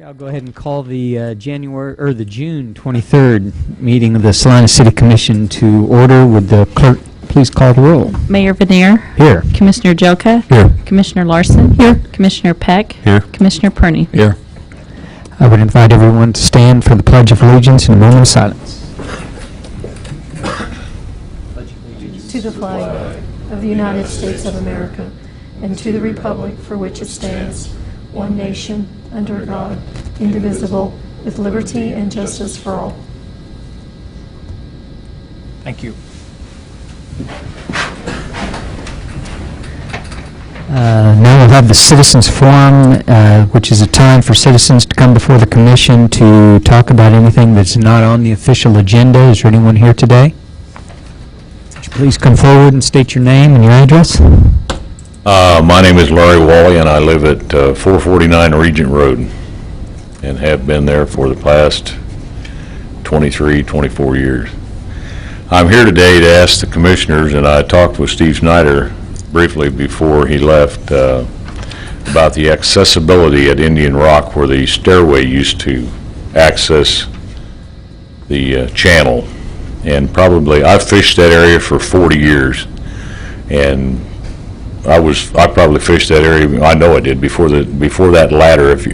I'll go ahead and call the June 23rd meeting of the Salina City Commission to order. Would the clerk please call the roll? Mayor Vanier. Here. Commissioner Joka. Here. Commissioner Larson. Here. Commissioner Peck. Here. Commissioner Perney. Here. I would invite everyone to stand for the Pledge of Allegiance in a moment of silence. To the flag of the United States of America and to the republic for which it stands, one nation, under God, indivisible, with liberty and justice for all. Thank you. Now we'll have the Citizens Forum, which is a time for citizens to come before the Commission to talk about anything that's not on the official agenda. Is there anyone here today? Would you please come forward and state your name and your address? My name is Larry Wally, and I live at 449 Regent Road and have been there for the past 23, 24 years. I'm here today to ask the commissioners, and I talked with Steve Snyder briefly before he left about the accessibility at Indian Rock where the stairway used to access the channel. And probably, I've fished that area for 40 years, and I probably fished that area, I know I did, before that ladder. If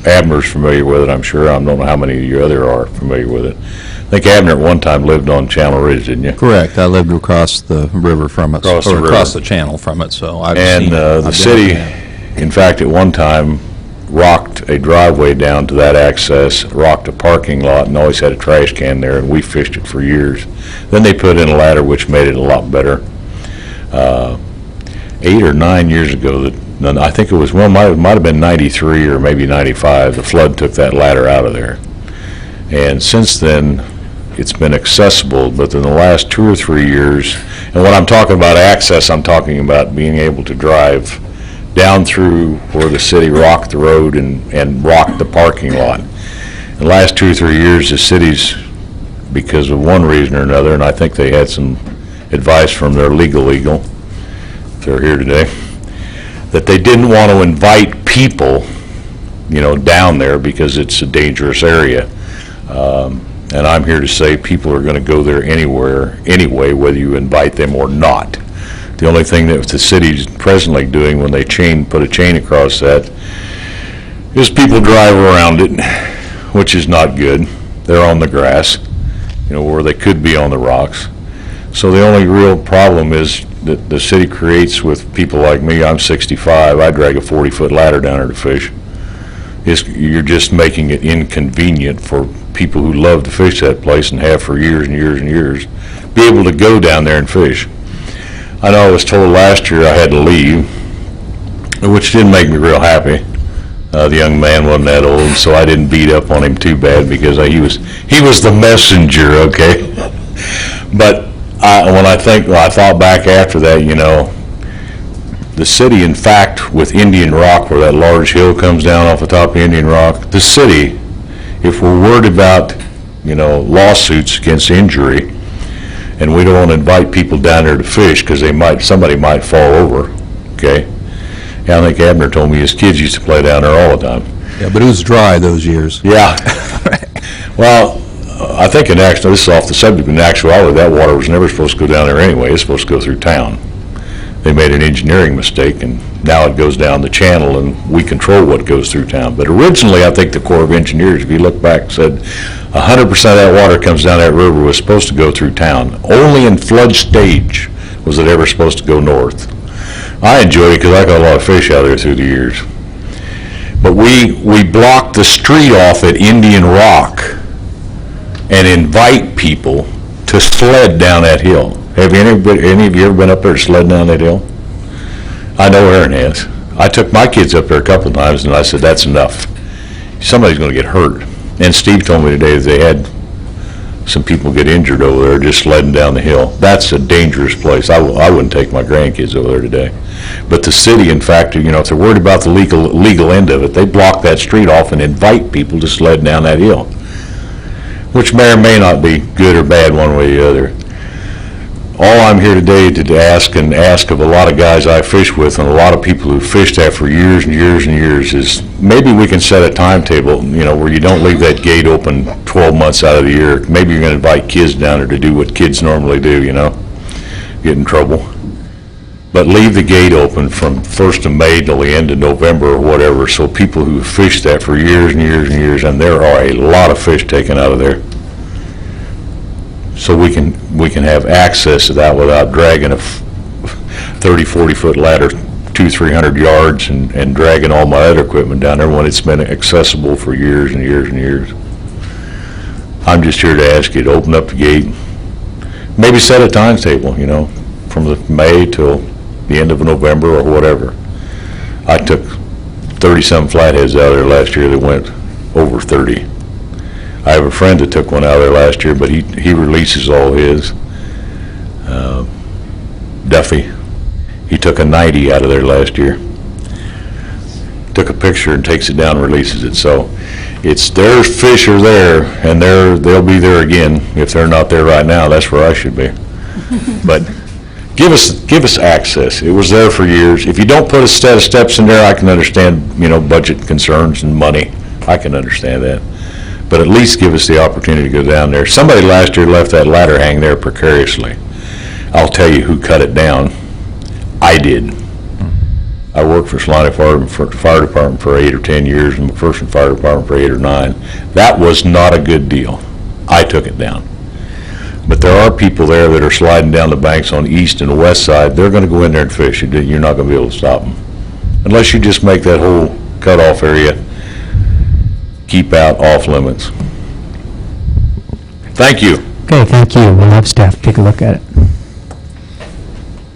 Abner's familiar with it, I'm sure. I don't know how many of you other are familiar with it. I think Abner at one time lived on Channel Ridge, didn't you? Correct. I lived across the river from it, across the channel from it, so I've seen it. And the city, in fact, at one time, rocked a driveway down to that access, rocked a parking lot, and always had a trash can there, and we fished it for years. Then they put in a ladder, which made it a lot better. 8 or 9 years ago, I think it was, well, might have been 93 or maybe 95, the flood took that ladder out of there. And since then, it's been accessible, but in the last 2 or 3 years, and when I'm talking about access, I'm talking about being able to drive down through where the city rocked the road and rocked the parking lot. In the last 2 or 3 years, the city's, because of one reason or another, and I think they had some advice from their legal, they're here today, that they didn't want to invite people, down there because it's a dangerous area. And I'm here to say people are going to go there anyway, whether you invite them or not. The only thing that the city's presently doing when they put a chain across that is people drive around it, which is not good. They're on the grass, where they could be on the rocks. So the only real problem is that the city creates with people like me. I'm 65. I drag a 40-foot ladder down there to fish. You're just making it inconvenient for people who love to fish that place and have for years and years and years, be able to go down there and fish. I know I was told last year I had to leave, which didn't make me real happy. The young man wasn't that old, so I didn't beat up on him too bad because he was the messenger, okay? But when I thought back after that, the city, in fact, with Indian Rock, where that large hill comes down off the top of Indian Rock, the city, if we're worried about, lawsuits against injury, and we don't want to invite people down there to fish because somebody might fall over, okay? And I think Abner told me his kids used to play down there all the time. Yeah, but it was dry those years. Yeah. Well, I think this is off the subject, in actuality, that water was never supposed to go down there anyway. It's supposed to go through town. They made an engineering mistake, and now it goes down the channel, and we control what goes through town. But originally, I think the Corps of Engineers, if you look back, said 100% of that water comes down that river was supposed to go through town. Only in flood stage was it ever supposed to go north. I enjoyed it because I got a lot of fish out there through the years. But we blocked the street off at Indian Rock and invite people to sled down that hill. Have any of you ever been up there sledding down that hill? I know Aaron has. I took my kids up there a couple times and I said, that's enough. Somebody's going to get hurt. And Steve told me today that they had some people get injured over there just sledding down the hill. That's a dangerous place. I wouldn't take my grandkids over there today. But the city, in fact, if they're worried about the legal end of it, they block that street off and invite people to sled down that hill, which may or may not be good or bad one way or the other. all I'm here today to ask of a lot of guys I fish with and a lot of people who fished that for years and years and years is maybe we can set a timetable, where you don't leave that gate open 12 months out of the year. Maybe you're going to invite kids down there to do what kids normally do, get in trouble. But leave the gate open from 1st of May till the end of November or whatever, so people who fished that for years and years and years, and there are a lot of fish taken out of there. So we can have access to that without dragging a 30, 40-foot ladder 200-300 yards and dragging all my other equipment down there when it's been accessible for years and years and years. I'm just here to ask you to open up the gate, maybe set a timetable, from the May till the end of November or whatever. I took 30-some flatheads out of there last year that went over 30. I have a friend that took one out of there last year, but he releases all his. Duffy, he took a 90 out of there last year. Took a picture and takes it down and releases it. So their fish are there, and they'll be there again. If they're not there right now, that's where I should be. But give us access. It was there for years. If you don't put a set of steps in there, I can understand, budget concerns and money. I can understand that. But at least give us the opportunity to go down there. Somebody last year left that ladder hang there precariously. I'll tell you who cut it down. I did. I worked for Salina Fire Department for 8 or 10 years and McPherson Fire Department for 8 or 9. That was not a good deal. I took it down. But there are people there that are sliding down the banks on the east and the west side. They're going to go in there and fish. You're not going to be able to stop them. Unless you just make that whole cutoff area keep out off limits. Thank you. Okay, thank you. We'll have staff take a look at it.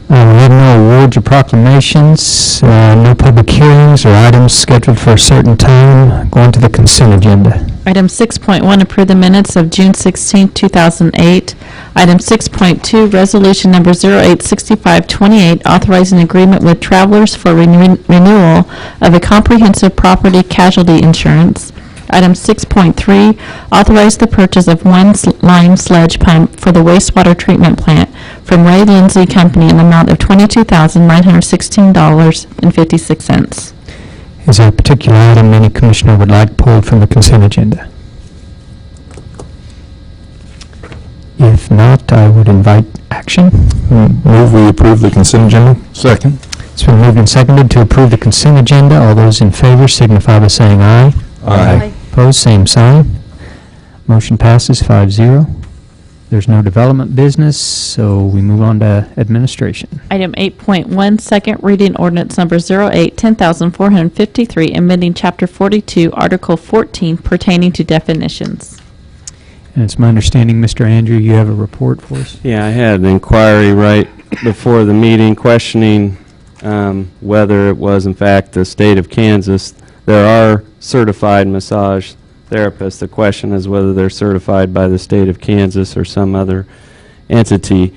We have no awards or proclamations, no public hearings or items scheduled for a certain time. Going to the consent agenda. Item 6.1, approve the minutes of June 16, 2008. Item 6.2, resolution number 086528, authorizing agreement with Travelers for renewal of a comprehensive property casualty insurance. Item 6.3, authorize the purchase of one line sledge pump for the wastewater treatment plant from Ray Lindsay Company in the amount of $22,916.56. Is there a particular item any commissioner would like pulled from the consent agenda? If not, I would invite action. Move we approve the consent agenda. Second. It's been moved and seconded to approve the consent agenda. All those in favor signify by saying aye. Aye. Opposed, same sign. Motion passes 5-0. There's no development business, so we move on to administration. Item 8.1, second reading ordinance number 08-10453, amending Chapter 42, Article 14, pertaining to definitions. And it's my understanding, Mr. Andrew, you have a report for us? Yeah, I had an inquiry right before the meeting questioning whether it was, in fact, the state of Kansas. There are certified massage therapists. The question is whether they're certified by the state of Kansas or some other entity.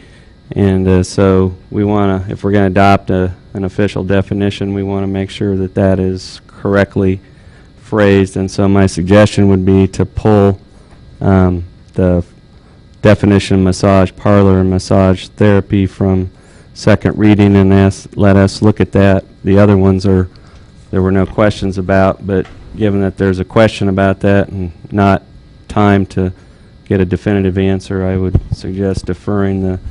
And so we want to, if we're going to adopt an official definition, we want to make sure that that is correctly phrased. And so my suggestion would be to pull the definition massage parlor and massage therapy from second reading and let us look at that. The other ones there were no questions about, but given that there's a question about that and not time to get a definitive answer, I would suggest deferring the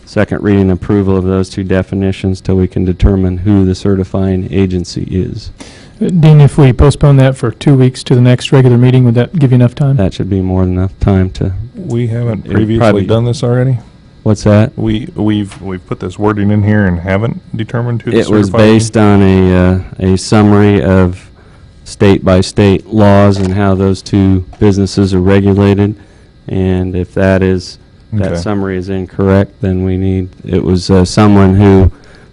second reading approval of those two definitions till we can determine who the certifying agency is. Dean, if we postpone that for 2 weeks to the next regular meeting, would that give you enough time? That should be more than enough time to... We haven't It previously probably- done this already? What's that? We've put this wording in here and haven't determined who the It was certified based on a summary of state-by-state laws and how those two businesses are regulated. And if that Okay. summary is incorrect, then it was someone who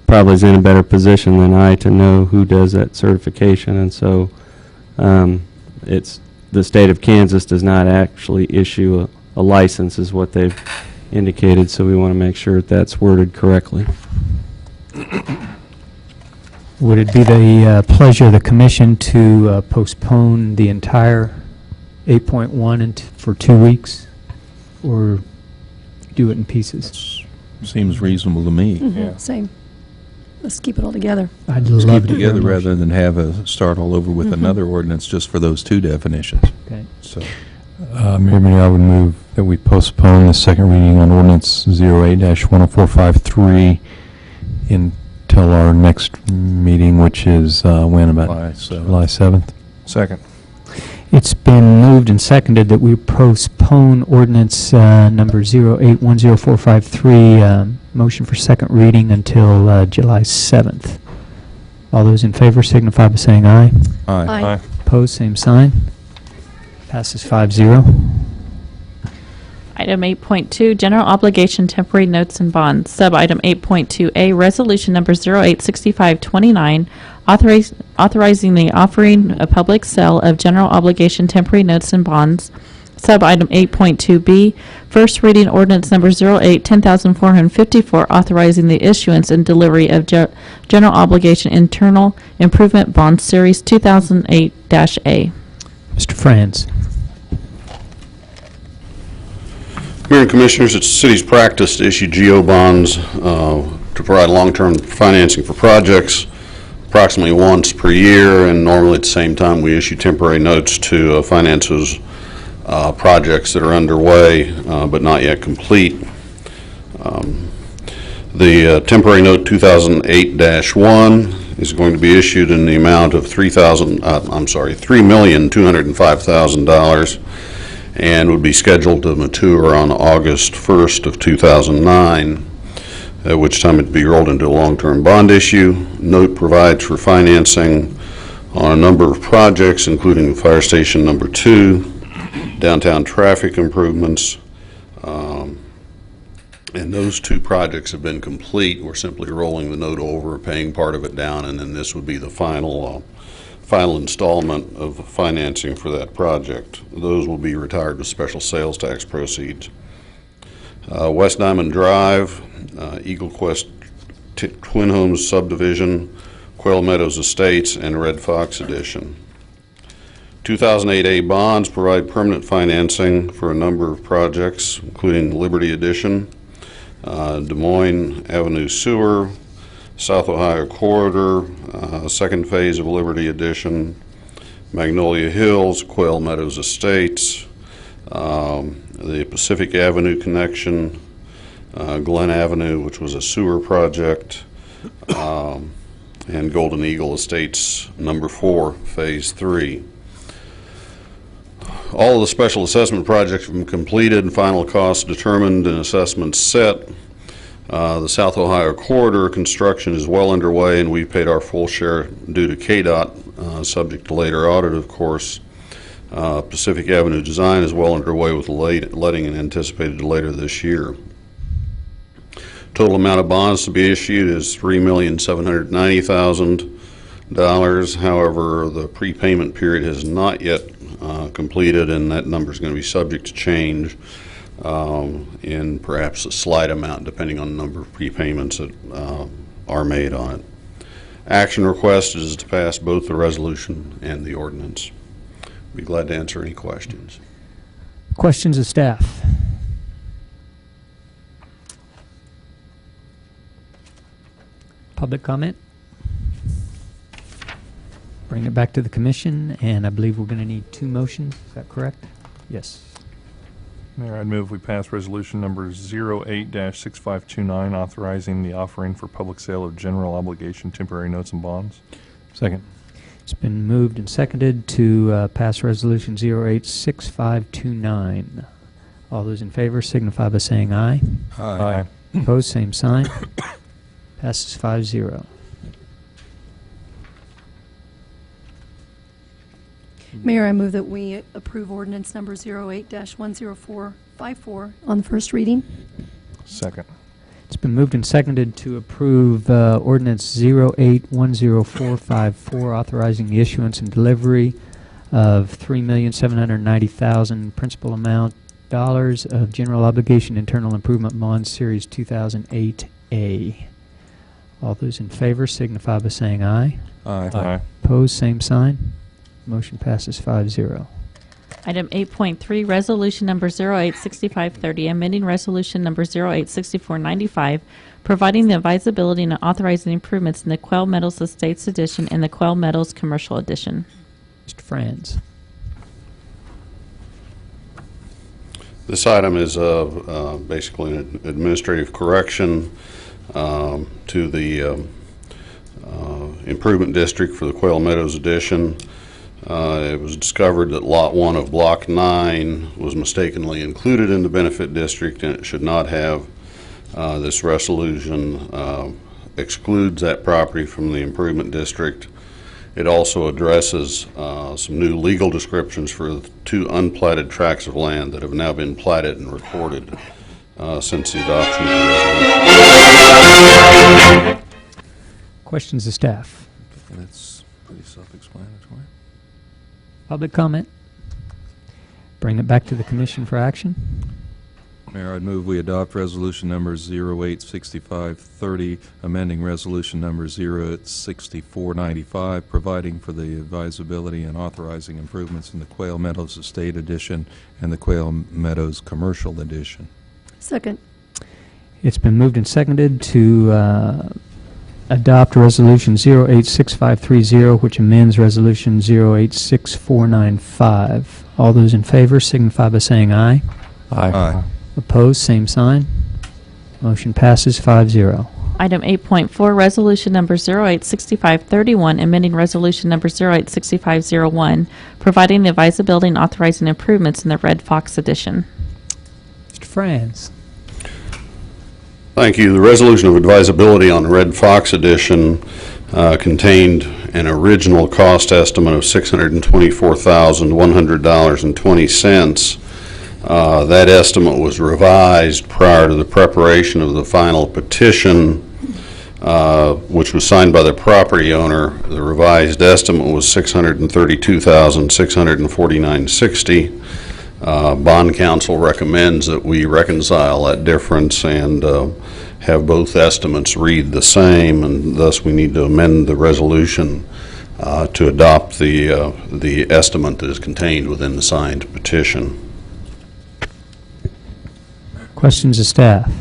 probably is in a better position than I to know who does that certification. And so it's the state of Kansas does not actually issue a license is what they've indicated, so we want to make sure that that's worded correctly. Would it be the pleasure of the commission to postpone the entire 8.1 for 2 weeks, or do it in pieces? Seems reasonable to me. Yeah. Same. Let's keep it all together. I'd Just love keep to it hear a together motion. rather than have a start all over with another ordinance just for those two definitions. Okay. So, Mayor Mayor, I would move that we postpone the second reading on ordinance 08-10453 until our next meeting, which is when, about July 7th? Second. It's been moved and seconded that we postpone ordinance number 08-10453, motion for second reading until July 7th. All those in favor signify by saying aye. aye. Aye. Opposed, same sign. Passes 5-0. Item 8.2, General Obligation Temporary Notes and Bonds. Sub-item 8.2A, Resolution Number 086529, authorizing the offering a public sale of General Obligation Temporary Notes and Bonds. Sub-item 8.2B, First Reading Ordinance Number 08-10454, authorizing the issuance and delivery of General Obligation Internal Improvement Bond Series 2008-A. Mr. Franz. Mayor and Commissioners, it's the city's practice to issue GO bonds to provide long-term financing for projects approximately once per year, and normally at the same time we issue temporary notes to finance those projects that are underway but not yet complete. The temporary note 2008-1 is going to be issued in the amount of $3,205,000 and would be scheduled to mature on August 1st of 2009, at which time it would be rolled into a long-term bond issue. Note provides for financing on a number of projects, including Fire Station Number 2, downtown traffic improvements, and those two projects have been complete. We're simply rolling the note over, paying part of it down, and then this would be the final installment of financing for that project. Those will be retired with special sales tax proceeds. West Diamond Drive, Eagle Quest Twin Homes Subdivision, Quail Meadows Estates, and Red Fox Edition. 2008A bonds provide permanent financing for a number of projects, including Liberty Edition, Des Moines Avenue Sewer, South Ohio Corridor, second phase of Liberty Edition, Magnolia Hills, Quail Meadows Estates, the Pacific Avenue connection, Glen Avenue, which was a sewer project, and Golden Eagle Estates Number 4, Phase 3. All of the special assessment projects have been completed and final costs determined and assessments set. The South Ohio Corridor construction is well underway, and we've paid our full share due to KDOT, subject to later audit, of course. Pacific Avenue design is well underway with letting and anticipated later this year. Total amount of bonds to be issued is $3,790,000. However, the prepayment period has not yet completed, and that number is going to be subject to change in perhaps a slight amount depending on the number of prepayments that are made on it. Action request is to pass both the resolution and the ordinance. Be glad to answer any questions. Questions of staff? Public comment? Bring it back to the commission, and I believe we're going to need two motions. Is that correct? Yes. Mayor, I'd move we pass resolution number 08-6529, authorizing the offering for public sale of general obligation temporary notes and bonds. Second. It's been moved and seconded to pass resolution 08-6529. All those in favor signify by saying aye. Aye. Opposed, same sign. Passes 5-0. Mayor, I move that we approve ordinance number 08-10454 on the first reading. Second. It's been moved and seconded to approve ordinance 08-10454, authorizing the issuance and delivery of $3,790,000 principal amount of general obligation internal improvement bonds series 2008A. All those in favor signify by saying aye. Aye. Aye. Opposed, same sign. Motion passes 5-0. Item 8.3, Resolution Number 086530, amending Resolution Number 086495, providing the advisability and authorizing improvements in the Quail Meadows Estates Edition and the Quail Meadows Commercial Edition. Mr. Franz. This item is basically an administrative correction to the improvement district for the Quail Meadows addition. It was discovered that Lot 1 of Block 9 was mistakenly included in the benefit district, and it should not have. This resolution excludes that property from the improvement district. It also addresses some new legal descriptions for 2 unplatted tracts of land that have now been platted and recorded since the adoption of the resolution. Questions of staff? That's pretty self-explanatory. Public comment? Bring it back to the commission for action. Mayor, I'd move we adopt resolution number 086530, amending resolution number 086495, providing for the advisability and authorizing improvements in the Quail Meadows Estate Edition and the Quail Meadows Commercial Edition. Second. It's been moved and seconded to adopt resolution 086530, which amends resolution 086495. All those in favor signify by saying aye. Aye. Opposed, same sign. Motion passes 5-0. Item 8.4, Resolution Number 086531, amending Resolution Number 086501, providing the advisability and authorizing improvements in the Red Fox Edition. Mr. Franz. Thank you. The resolution of advisability on Red Fox Edition contained an original cost estimate of $624,100.20. That estimate was revised prior to the preparation of the final petition, which was signed by the property owner. The revised estimate was $632,649.60. Bond counsel recommends that we reconcile that difference and have both estimates read the same, and thus we need to amend the resolution to adopt the estimate that is contained within the signed petition. Questions of staff?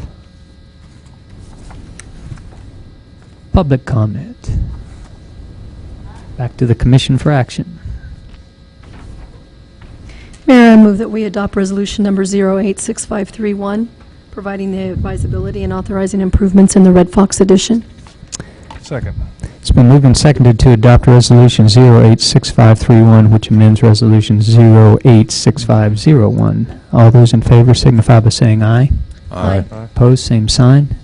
Public comment? Back to the commission for action. Mayor, I move that we adopt resolution number 086531, providing the advisability and authorizing improvements in the Red Fox Edition. Second. It's been moved and seconded to adopt resolution 086531, which amends resolution 086501. All those in favor signify by saying aye. Aye. Opposed, same sign.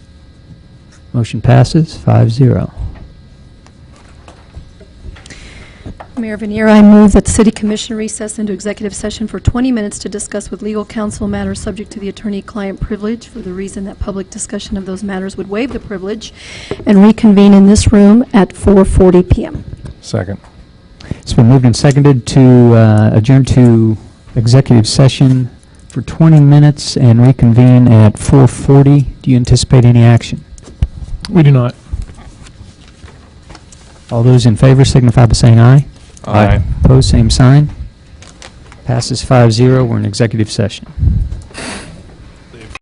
Motion passes 5-0. Mayor Vanier, I move that the City Commission recess into executive session for 20 minutes to discuss with legal counsel matters subject to the attorney-client privilege for the reason that public discussion of those matters would waive the privilege, and reconvene in this room at 4:40 p.m. Second. It's been moved and seconded to adjourn to executive session for 20 minutes and reconvene at 4:40. Do you anticipate any action? We do not. All those in favor signify by saying aye. Aye. Opposed, same sign. Passes 5-0. We're in executive session.